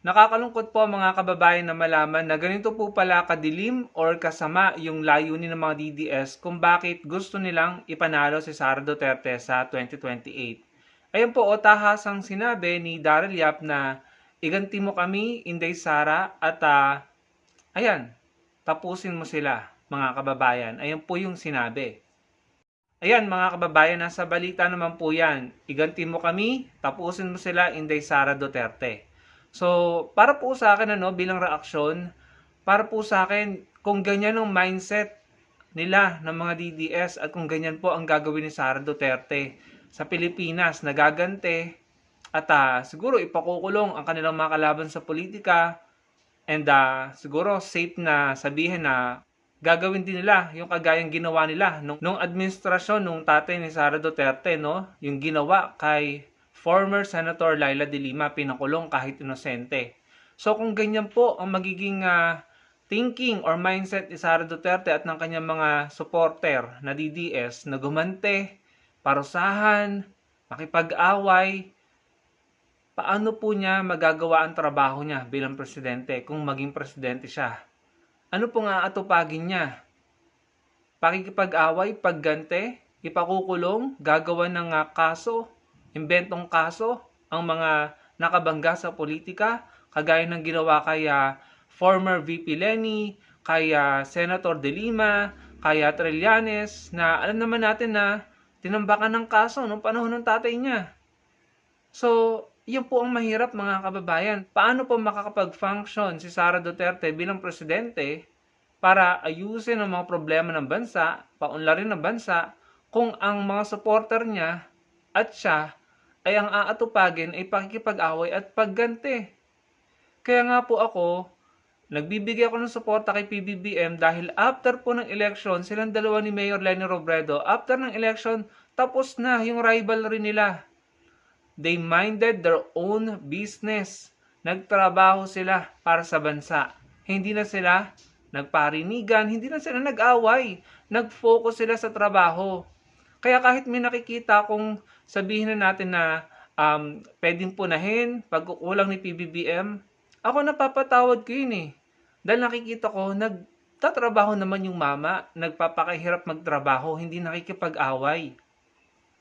Nakakalungkot po mga kababayan na malaman na ganito po pala kadilim or kasama yung layunin ng mga DDS kung bakit gusto nilang ipanalo si Sara Duterte sa 2028. Ayun po o tahasang sinabi ni Daryl Yap na iganti mo kami, Inday Sara, at ayan, tapusin mo sila mga kababayan. Ayun po yung sinabi. Ayan mga kababayan, nasa balita naman po yan. Iganti mo kami, tapusin mo sila, Inday Sara Duterte. So, para po sa akin bilang reaksyon, para po sa akin, kung ganyan ang mindset nila ng mga DDS at kung ganyan po ang gagawin ni Sara Duterte sa Pilipinas, nagagante at siguro ipakukulong ang kanilang mga kalaban sa politika and siguro safe na sabihin na gagawin din nila yung kagayang ginawa nila nung administrasyon nung tatay ni Sara Duterte, no? Yung ginawa kay former Senator Laila de Lima, pinakulong kahit inosente. So kung ganyan po ang magiging thinking or mindset ni Sara Duterte at ng kanyang mga supporter na DDS na gumante, parusahan, makipag-away, paano po niya magagawa ang trabaho niya bilang presidente kung maging presidente siya? Ano pong aatupagin niya? Pakikipag-away, paggante, ipakukulong, gagawa ng kaso, imbentong kaso, ang mga nakabangga sa politika, kagaya ng ginawa kay former VP Lenny, kay Senator De Lima, kay Trillanes, na alam naman natin na tinambakan ng kaso noong panahon ng tatay niya. So, yun po ang mahirap mga kababayan. Paano po makakapag-function si Sara Duterte bilang presidente para ayusin ang mga problema ng bansa, paunlarin ng bansa, kung ang mga supporter niya at siya ay ang aatupagin ay pakikipag-away at pagganti. Kaya nga po ako, nagbibigay ako ng suporta kay PBBM dahil after po ng election, silang dalawa ni Mayor Leni Robredo, after ng election, tapos na yung rivalry nila. They minded their own business. Nagtrabaho sila para sa bansa. Hindi na sila nagparinigan, hindi na sila nag-away. Nag-focus sila sa trabaho. Kaya kahit may nakikita kung sabihin na natin na pwedeng punahin, pagkukulang ni PBBM, ako napapatawad ko yun eh. Dahil nakikita ko, nagtatrabaho naman yung mama, nagpapakahirap magtrabaho, hindi nakikipag-away.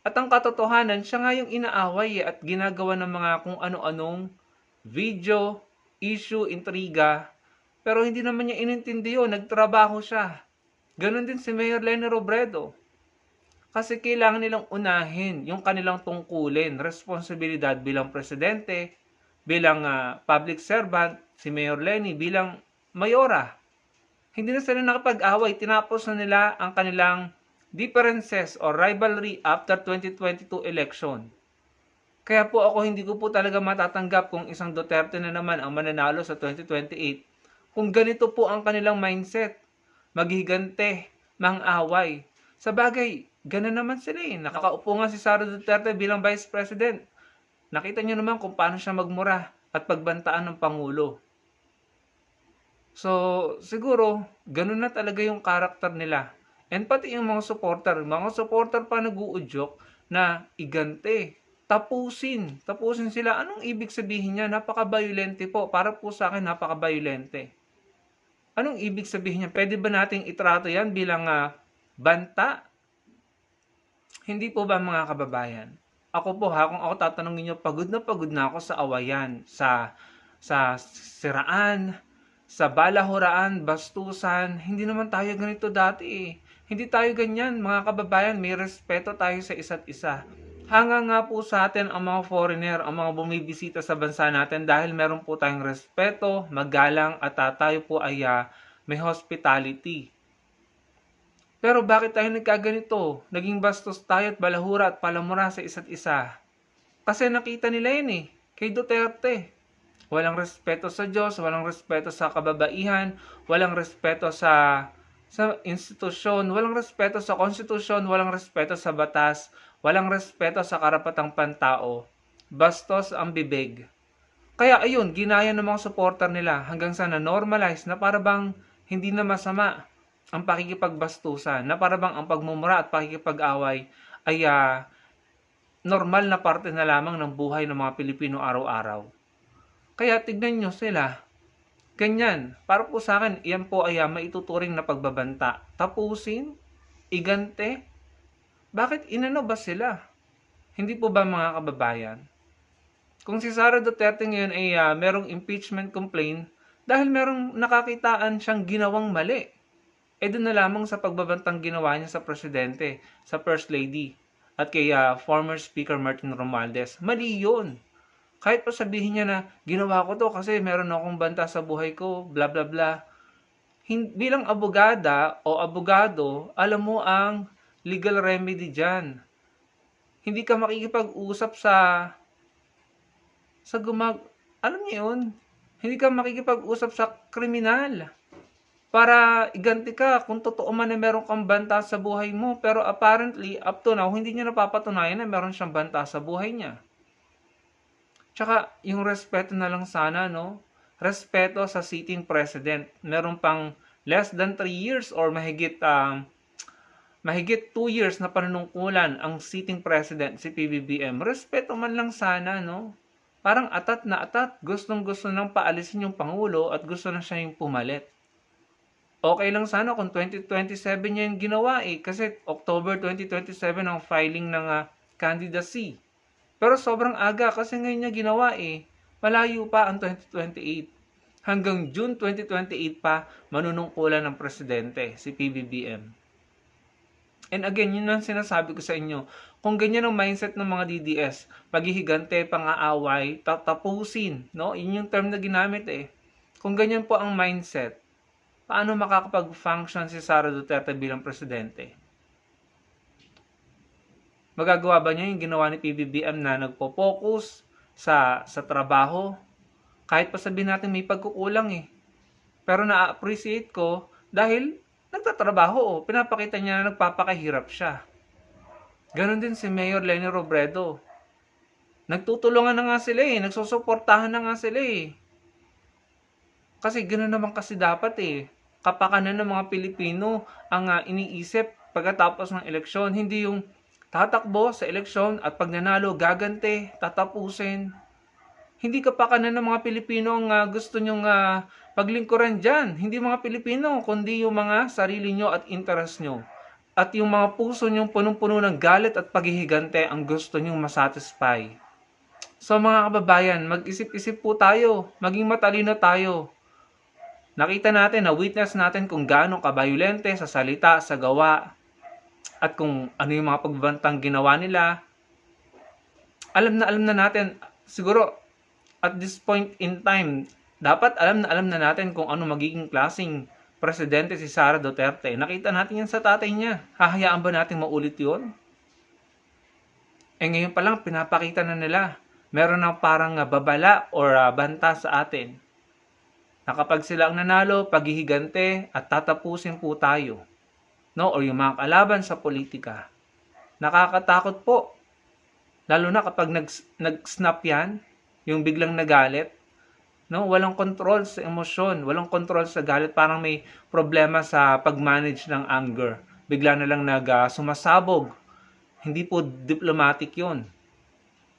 At ang katotohanan, siya nga yung inaaway at ginagawa ng mga kung ano-anong video, issue, intriga. Pero hindi naman niya inintindi yun, nagtrabaho siya. Ganon din si Mayor Leni Robredo. Kasi kailangan nilang unahin yung kanilang tungkulin, responsibilidad bilang presidente, bilang public servant, si Mayor Leni bilang mayora. Hindi na sila nakapag-away, tinapos na nila ang kanilang differences or rivalry after 2022 election. Kaya po ako hindi ko po talaga matatanggap kung isang Duterte na naman ang mananalo sa 2028. Kung ganito po ang kanilang mindset, maghigante, mang-away. Sa bagay, ganun naman sila eh. Nakakaupo nga si Sara Duterte bilang Vice President. Nakita niyo naman kung paano siya magmura at pagbantaan ng Pangulo. So, siguro, ganun na talaga yung karakter nila. And pati yung mga supporter pa nag-uudyok na igante, tapusin sila. Anong ibig sabihin niya? Napaka-violente po. Para po sa akin, napaka-violente. Anong ibig sabihin niya? Pwede ba nating itrato yan bilang banta? Hindi po ba mga kababayan? Ako po kung ako tatanungin niyo, pagod na ako sa awayan, sa siraan, sa balahuraan, bastusan. Hindi naman tayo ganito dati eh. Hindi tayo ganyan, mga kababayan, may respeto tayo sa isa't isa. Hanga nga po sa atin ang mga foreigner, ang mga bumibisita sa bansa natin dahil meron po tayong respeto, magalang at tayo po ay may hospitality. Pero bakit tayo nagkaganito? Naging bastos tayo at balahura at palamura sa isa't isa. Kasi nakita nila yun eh, kay Duterte. Walang respeto sa Diyos, walang respeto sa kababaihan, walang respeto sa institusyon, walang respeto sa konstitusyon, walang respeto sa batas, walang respeto sa karapatang pantao. Bastos ang bibig. Kaya ayun, ginaya ng mga supporter nila hanggang sa na-normalize na para bang hindi na masama ang pakikipagbastusan, na para bang ang pagmumura at pakikipag-away ay normal na parte na lamang ng buhay ng mga Pilipino araw-araw. Kaya tignan nyo sila. Ganyan. Para po sa akin, iyan po ay maituturing na pagbabanta. Tapusin? Igante? Bakit inano ba sila? Hindi po ba mga kababayan? Kung si Sara Duterte ngayon ay merong impeachment complaint dahil merong nakakitaan siyang ginawang mali. Doon na lamang sa pagbabantang ginawa niya sa presidente, sa First Lady, at kay former Speaker Martin Romualdez. Mali yun. Kahit pa sabihin niya na ginawa ko to kasi meron akong banta sa buhay ko, bla bla bla. Bilang abogada o abogado, alam mo ang legal remedy dyan. Hindi ka makikipag-usap alam niyo yun, hindi ka makikipag-usap sa kriminal para iganti ka kung totoo man na meron kang banta sa buhay mo, pero apparently up to now hindi niya napapatunayan na meron siyang banta sa buhay niya. Tsaka yung respeto na lang sana, no? Respeto sa sitting president. Meron pang less than 3 years or mahigit 2 years na panunungkulan ang sitting president si PBBM. Respeto man lang sana, no? Parang atat na atat. Gustong-gusto nang paalisin yung Pangulo at gusto na siya yung pumalit. Okay lang sana kung 2027 niya yung ginawa kasi October 2027 ang filing ng candidacy. Pero sobrang aga kasi ngayon niya ginawa Malayo pa ang 2028. Hanggang June 2028 pa manunungkulan ng presidente, si PBBM. And again, yun ang sinasabi ko sa inyo. Kung ganyan ang mindset ng mga DDS, paghihigante, pang-aaway, tatapusin, no? Yun yung term na ginamit Kung ganyan po ang mindset, paano makakapag-function si Sara Duterte bilang presidente? Magagawa ba niya yung ginawa ni PBBM na nagpo-focus sa trabaho? Kahit pa sabihin natin may pagkukulang Pero na-appreciate ko dahil nagtatrabaho pinapakita niya na nagpapakahirap siya. Ganon din si Mayor Leni Robredo. Nagtutulungan na nga sila nagsusuportahan na nga sila Kasi ganoon naman kasi dapat kapakanan ng mga Pilipino ang iniisip pagkatapos ng eleksyon. Hindi yung tatakbo sa eleksyon at pag nanalo, gagante, tatapusin. Hindi kapakanan ng mga Pilipino ang gusto nyong paglingkuran dyan. Hindi mga Pilipino, kundi yung mga sarili nyo at interest nyo. At yung mga puso nyong punong-puno ng galit at paghihigante ang gusto nyong masatisfy. So mga kababayan, mag-isip-isip po tayo. Maging matalino tayo. Nakita natin, na-witness natin kung gaano kabayulente sa salita, sa gawa, at kung ano yung mga pagbabantang ginawa nila. Alam na natin, siguro at this point in time, dapat alam na natin kung ano magiging klaseng presidente si Sara Duterte. Nakita natin yan sa tatay niya. Hahayaan ba natin maulit yun? Ngayon pa lang, pinapakita na nila. Meron ng parang babala or banta sa atin. Na kapag sila ang nanalo, paghihigante at tatapusin po tayo. No? Or yung mga kalaban sa politika. Nakakatakot po. Lalo na kapag nag-snap yan, yung biglang nagalit, no? Walang control sa emosyon, walang control sa galit, parang may problema sa pag-manage ng anger. Bigla na lang sumasabog. Hindi po diplomatic 'yon.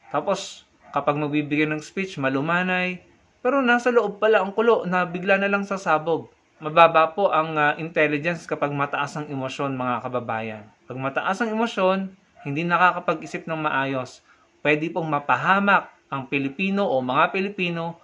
Tapos kapag magbibigay ng speech, malumanay, pero nasa loob pala ang kulo na bigla na lang sasabog. Mababa po ang intelligence kapag mataas ang emosyon, mga kababayan. Pag mataas ang emosyon, hindi nakakapag-isip ng maayos. Pwede pong mapahamak ang Pilipino o mga Pilipino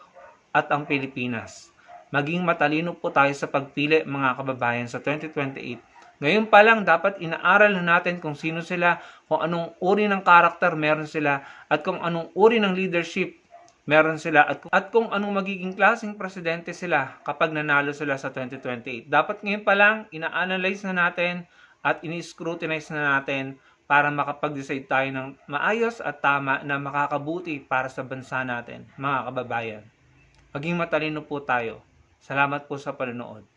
at ang Pilipinas. Maging matalino po tayo sa pagpili, mga kababayan, sa 2028. Ngayon pa lang, dapat inaaral na natin kung sino sila, kung anong uri ng karakter meron sila, at kung anong uri ng leadership meron sila, at kung anong magiging klaseng presidente sila kapag nanalo sila sa 2028. Dapat ngayon pa lang, ina-analyze na natin at ini-scrutinize na natin para makapag-decide tayo ng maayos at tama na makakabuti para sa bansa natin, mga kababayan. Maging matalino po tayo. Salamat po sa panonood.